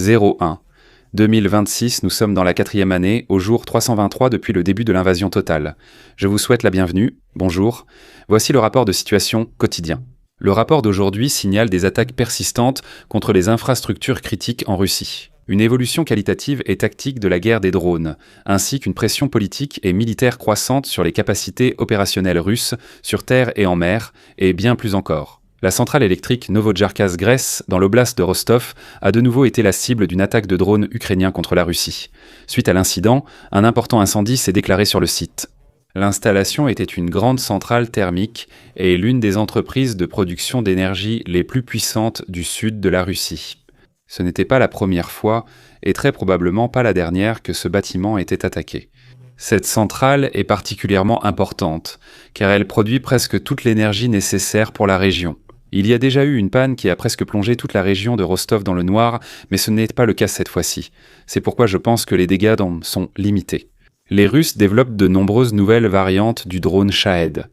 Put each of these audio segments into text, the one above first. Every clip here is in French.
01. 2026, nous sommes dans la 4e année, au jour 323 depuis le début de l'invasion totale. Je vous souhaite la bienvenue, bonjour. Voici le rapport de situation quotidien. Le rapport d'aujourd'hui signale des attaques persistantes contre les infrastructures critiques en Russie. Une évolution qualitative et tactique de la guerre des drones, ainsi qu'une pression politique et militaire croissante sur les capacités opérationnelles russes, sur terre et en mer, et bien plus encore. La centrale électrique Novotjarkas-Grès, dans l'oblast de Rostov, a de nouveau été la cible d'une attaque de drones ukrainiens contre la Russie. Suite à l'incident, un important incendie s'est déclaré sur le site. L'installation était une grande centrale thermique et l'une des entreprises de production d'énergie les plus puissantes du sud de la Russie. Ce n'était pas la première fois, et très probablement pas la dernière, que ce bâtiment était attaqué. Cette centrale est particulièrement importante, car elle produit presque toute l'énergie nécessaire pour la région. Il y a déjà eu une panne qui a presque plongé toute la région de Rostov dans le noir, mais ce n'est pas le cas cette fois-ci. C'est pourquoi je pense que les dégâts sont limités. Les Russes développent de nombreuses nouvelles variantes du drone Shahed.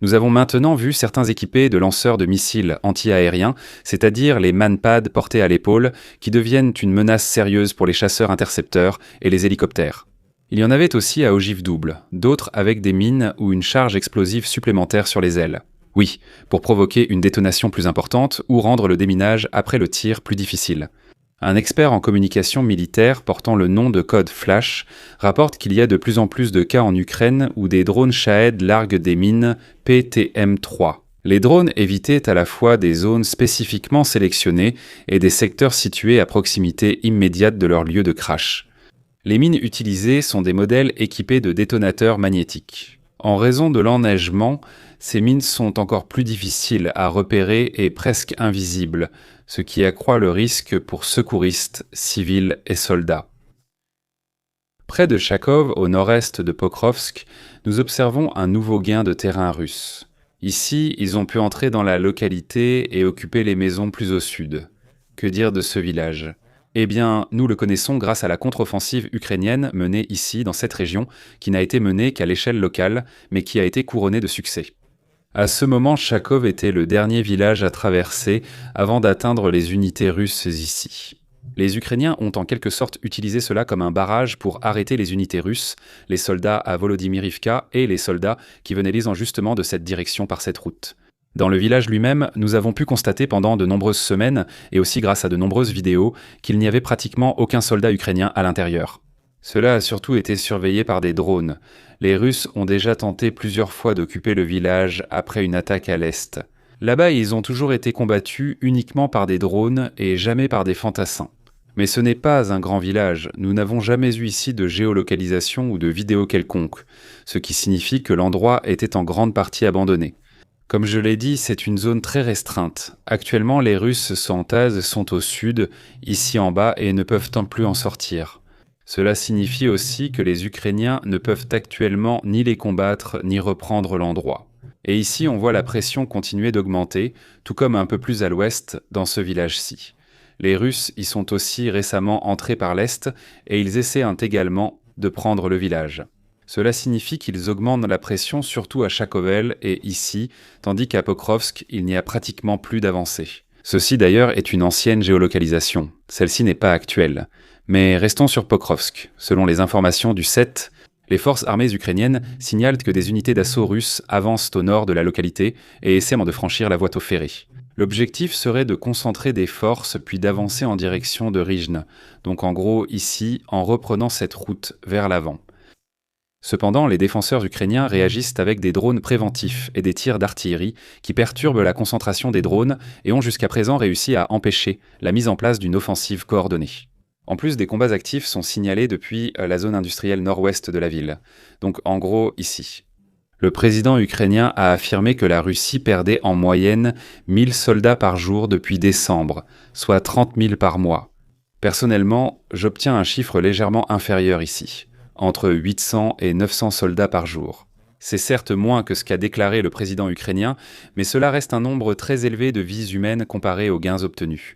Nous avons maintenant vu certains équipés de lanceurs de missiles anti-aériens, c'est-à-dire les Manpad portés à l'épaule, qui deviennent une menace sérieuse pour les chasseurs intercepteurs et les hélicoptères. Il y en avait aussi à ogive double, d'autres avec des mines ou une charge explosive supplémentaire sur les ailes. Oui, pour provoquer une détonation plus importante ou rendre le déminage après le tir plus difficile. Un expert en communication militaire portant le nom de code Flash rapporte qu'il y a de plus en plus de cas en Ukraine où des drones Shahed larguent des mines PTM-3. Les drones évitaient à la fois des zones spécifiquement sélectionnées et des secteurs situés à proximité immédiate de leur lieu de crash. Les mines utilisées sont des modèles équipés de détonateurs magnétiques. En raison de l'enneigement, ces mines sont encore plus difficiles à repérer et presque invisibles, ce qui accroît le risque pour secouristes, civils et soldats. Près de Charkov, au nord-est de Pokrovsk, nous observons un nouveau gain de terrain russe. Ici, ils ont pu entrer dans la localité et occuper les maisons plus au sud. Que dire de ce village ? Eh bien, nous le connaissons grâce à la contre-offensive ukrainienne menée ici, dans cette région, qui n'a été menée qu'à l'échelle locale, mais qui a été couronnée de succès. À ce moment, Charkov était le dernier village à traverser avant d'atteindre les unités russes ici. Les Ukrainiens ont en quelque sorte utilisé cela comme un barrage pour arrêter les unités russes, les soldats à Volodymyrivka et les soldats qui venaient lisant justement de cette direction par cette route. Dans le village lui-même, nous avons pu constater pendant de nombreuses semaines, et aussi grâce à de nombreuses vidéos, qu'il n'y avait pratiquement aucun soldat ukrainien à l'intérieur. Cela a surtout été surveillé par des drones. Les Russes ont déjà tenté plusieurs fois d'occuper le village après une attaque à l'est. Là-bas, ils ont toujours été combattus uniquement par des drones et jamais par des fantassins. Mais ce n'est pas un grand village, nous n'avons jamais eu ici de géolocalisation ou de vidéo quelconque, ce qui signifie que l'endroit était en grande partie abandonné. Comme je l'ai dit, c'est une zone très restreinte. Actuellement, les Russes s'entassent sont au sud, ici en bas, et ne peuvent tant plus en sortir. Cela signifie aussi que les Ukrainiens ne peuvent actuellement ni les combattre, ni reprendre l'endroit. Et ici, on voit la pression continuer d'augmenter, tout comme un peu plus à l'ouest, dans ce village-ci. Les Russes y sont aussi récemment entrés par l'est, et ils essaient également de prendre le village. Cela signifie qu'ils augmentent la pression surtout à Chakovel et ici, tandis qu'à Pokrovsk, il n'y a pratiquement plus d'avancée. Ceci d'ailleurs est une ancienne géolocalisation, celle-ci n'est pas actuelle. Mais restons sur Pokrovsk. Selon les informations du 7, les forces armées ukrainiennes signalent que des unités d'assaut russes avancent au nord de la localité et essaient de franchir la voie au ferré. L'objectif serait de concentrer des forces puis d'avancer en direction de Rijne, donc en gros ici, en reprenant cette route vers l'avant. Cependant, les défenseurs ukrainiens réagissent avec des drones préventifs et des tirs d'artillerie qui perturbent la concentration des drones et ont jusqu'à présent réussi à empêcher la mise en place d'une offensive coordonnée. En plus, des combats actifs sont signalés depuis la zone industrielle nord-ouest de la ville, donc en gros ici. Le président ukrainien a affirmé que la Russie perdait en moyenne 1000 soldats par jour depuis décembre, soit 30 000 par mois. Personnellement, j'obtiens un chiffre légèrement inférieur ici, entre 800 et 900 soldats par jour. C'est certes moins que ce qu'a déclaré le président ukrainien, mais cela reste un nombre très élevé de vies humaines comparé aux gains obtenus.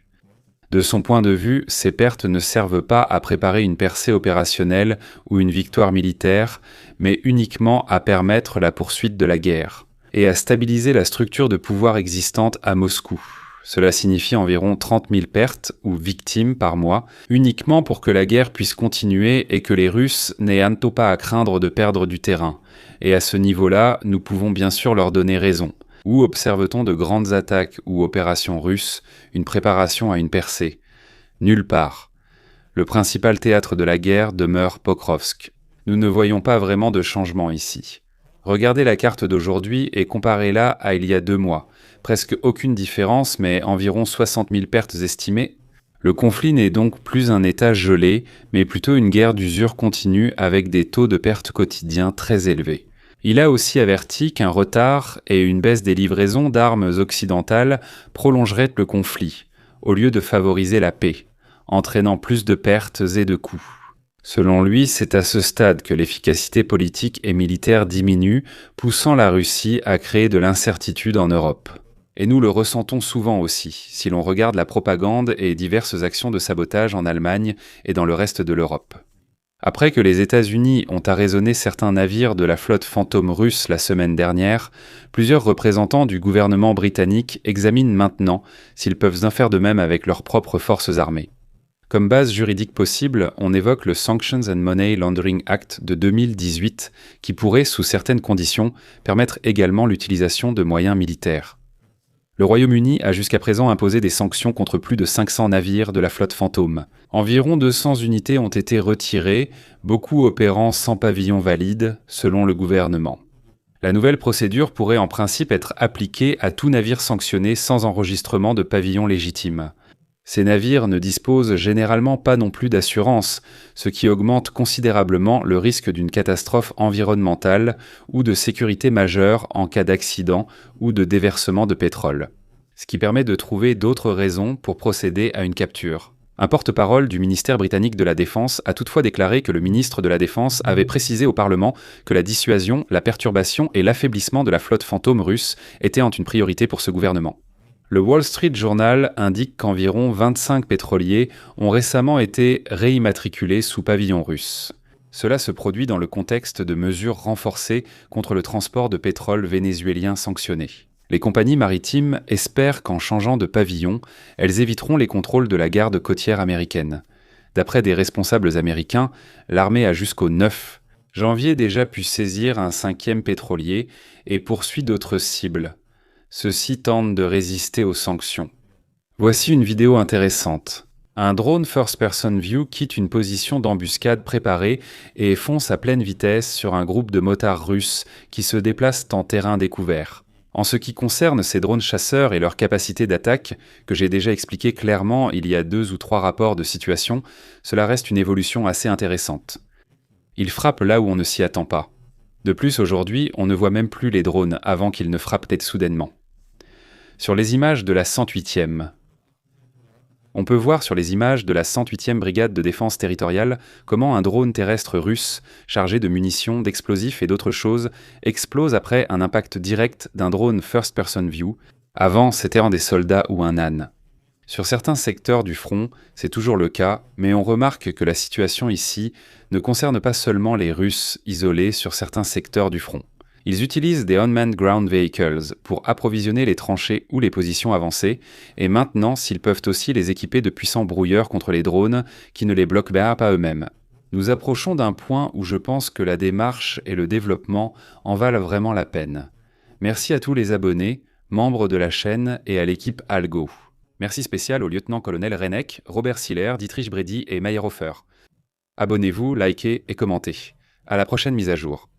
De son point de vue, ces pertes ne servent pas à préparer une percée opérationnelle ou une victoire militaire, mais uniquement à permettre la poursuite de la guerre et à stabiliser la structure de pouvoir existante à Moscou. Cela signifie environ 30 000 pertes ou victimes par mois, uniquement pour que la guerre puisse continuer et que les Russes n'aient à pas à craindre de perdre du terrain. Et à ce niveau-là, nous pouvons bien sûr leur donner raison. Où observe-t-on de grandes attaques ou opérations russes, une préparation à une percée? Nulle part. Le principal théâtre de la guerre demeure Pokrovsk. Nous ne voyons pas vraiment de changement ici. Regardez la carte d'aujourd'hui et comparez-la à il y a 2 mois. Presque aucune différence, mais environ 60 000 pertes estimées. Le conflit n'est donc plus un état gelé, mais plutôt une guerre d'usure continue avec des taux de pertes quotidiens très élevés. Il a aussi averti qu'un retard et une baisse des livraisons d'armes occidentales prolongeraient le conflit, au lieu de favoriser la paix, entraînant plus de pertes et de coûts. Selon lui, c'est à ce stade que l'efficacité politique et militaire diminue, poussant la Russie à créer de l'incertitude en Europe. Et nous le ressentons souvent aussi, si l'on regarde la propagande et diverses actions de sabotage en Allemagne et dans le reste de l'Europe. Après que les États-Unis ont arraisonné certains navires de la flotte fantôme russe la semaine dernière, plusieurs représentants du gouvernement britannique examinent maintenant s'ils peuvent en faire de même avec leurs propres forces armées. Comme base juridique possible, on évoque le Sanctions and Money Laundering Act de 2018, qui pourrait, sous certaines conditions, permettre également l'utilisation de moyens militaires. Le Royaume-Uni a jusqu'à présent imposé des sanctions contre plus de 500 navires de la flotte fantôme. Environ 200 unités ont été retirées, beaucoup opérant sans pavillon valide, selon le gouvernement. La nouvelle procédure pourrait en principe être appliquée à tout navire sanctionné sans enregistrement de pavillon légitime. Ces navires ne disposent généralement pas non plus d'assurance, ce qui augmente considérablement le risque d'une catastrophe environnementale ou de sécurité majeure en cas d'accident ou de déversement de pétrole. Ce qui permet de trouver d'autres raisons pour procéder à une capture. Un porte-parole du ministère britannique de la Défense a toutefois déclaré que le ministre de la Défense avait précisé au Parlement que la dissuasion, la perturbation et l'affaiblissement de la flotte fantôme russe étaient une priorité pour ce gouvernement. Le Wall Street Journal indique qu'environ 25 pétroliers ont récemment été réimmatriculés sous pavillon russe. Cela se produit dans le contexte de mesures renforcées contre le transport de pétrole vénézuélien sanctionné. Les compagnies maritimes espèrent qu'en changeant de pavillon, elles éviteront les contrôles de la garde côtière américaine. D'après des responsables américains, l'armée a jusqu'au 9 janvier déjà pu saisir un 5e pétrolier et poursuit d'autres cibles. Ceux-ci tentent de résister aux sanctions. Voici une vidéo intéressante. Un drone first-person view quitte une position d'embuscade préparée et fonce à pleine vitesse sur un groupe de motards russes qui se déplacent en terrain découvert. En ce qui concerne ces drones chasseurs et leur capacité d'attaque, que j'ai déjà expliqué clairement il y a 2 ou 3 rapports de situation, cela reste une évolution assez intéressante. Ils frappent là où on ne s'y attend pas. De plus, aujourd'hui, on ne voit même plus les drones avant qu'ils ne frappent tête soudainement. Sur les images de la 108e, on peut voir sur les images de la 108e brigade de défense territoriale comment un drone terrestre russe, chargé de munitions, d'explosifs et d'autres choses, explose après un impact direct d'un drone first-person view. Avant, c'était un des soldats ou un âne. Sur certains secteurs du front, c'est toujours le cas, mais on remarque que la situation ici ne concerne pas seulement les Russes isolés sur certains secteurs du front. Ils utilisent des Unmanned Ground Vehicles pour approvisionner les tranchées ou les positions avancées, et maintenant s'ils peuvent aussi les équiper de puissants brouilleurs contre les drones qui ne les bloquent pas eux-mêmes. Nous approchons d'un point où je pense que la démarche et le développement en valent vraiment la peine. Merci à tous les abonnés, membres de la chaîne et à l'équipe Algo. Merci spécial au lieutenant-colonel Renek, Robert Siller, Dietrich Brady et Meyerhofer. Abonnez-vous, likez et commentez. À la prochaine mise à jour.